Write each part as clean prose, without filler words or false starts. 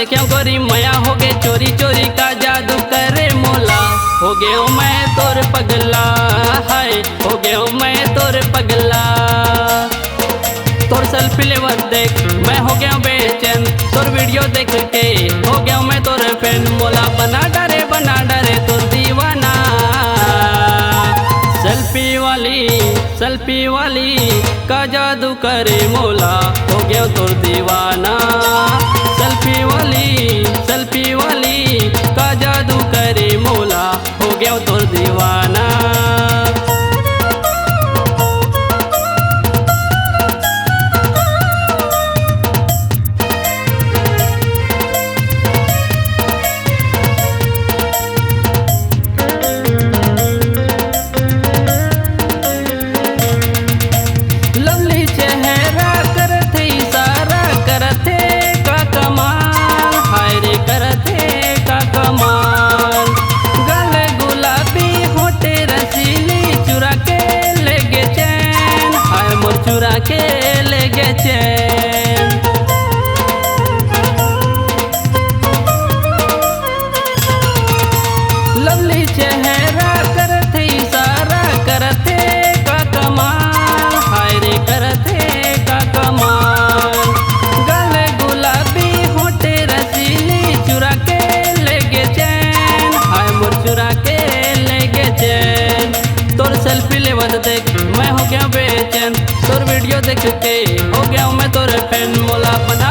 क्यों करी माया हो गए चोरी चोरी का जादू करे मोला। हो गया हूँ मैं तोर पगला, हाय हो गया हूँ मैं तोर पगला। तोर सेल्फी लेवत देख मैं हो गया बेचैन, तोर वीडियो देख के हो गया मैं तोर फैन। मोला बना डरे तोर दीवाना। सेल्फी वाली का जादू करे मोला, हो गया तोर दीवाना। सेल्फी वाली का जादू करे मोला, हो गया तोर दीवाना। चुरा के ले गे चैन, लवली चेहरा करते इशारा करते का कमाल, हाय रे करते का कमाल। गले गुलाबी होठे रसीली चुरा के ले गे चैन, हाय मोर चुरा के ले गे चैन। तोर सेल्फी लेवत देख मैं हो गया बेचैन, तोर वीडियो देख के हो गया मैं तोर फैन। मोला बना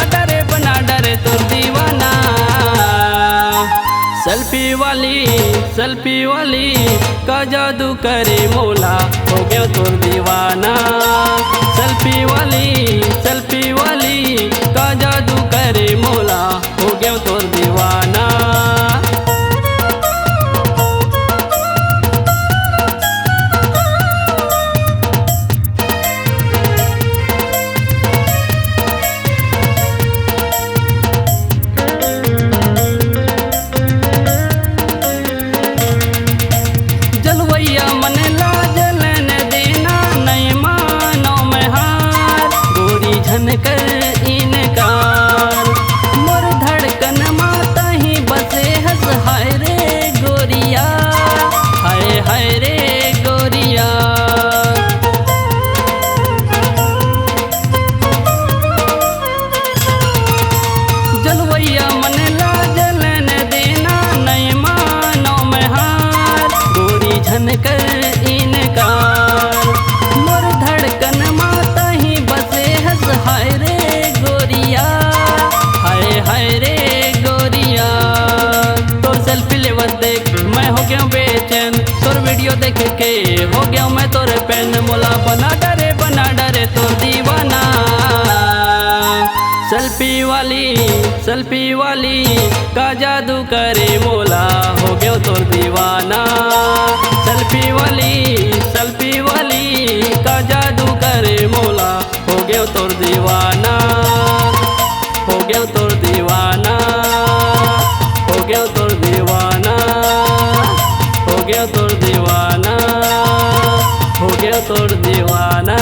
डरे तोर दीवाना। सेल्फी वाली का जादू करे मोला, हो गया तोर दीवाना। सेल्फी वाली का जादू करे मोला, हो गया तोर दीवाना। कर इनकार मोर धड़कन माता ही बसे हंस, हाय रे गोरिया, हाय रे गोरिया। जलवैया मन ला जलन देना, नहीं मानो मैं हार गोरी झनकर इनकार। मोर धड़कन माता ही बसे हंस, हाय रे गोरिया, हाय रे गोरिया। तोर सेल्फी लेवत देख मैं हो गया बेचैन, तोर वीडियो देख के हो गया मैं तोर फैन। मोला बना डरे तोर दीवाना। सेल्फी वाली का जादू करे मोला, हो गया तोर दीवाना। सेल्फी वाली का जादू करे मोला, हो गया तोर दीवाना। हो गया तोर दीवाना, हो गया तोर दीवाना, हो गया तोर दीवाना, हो गया तोर दीवाना।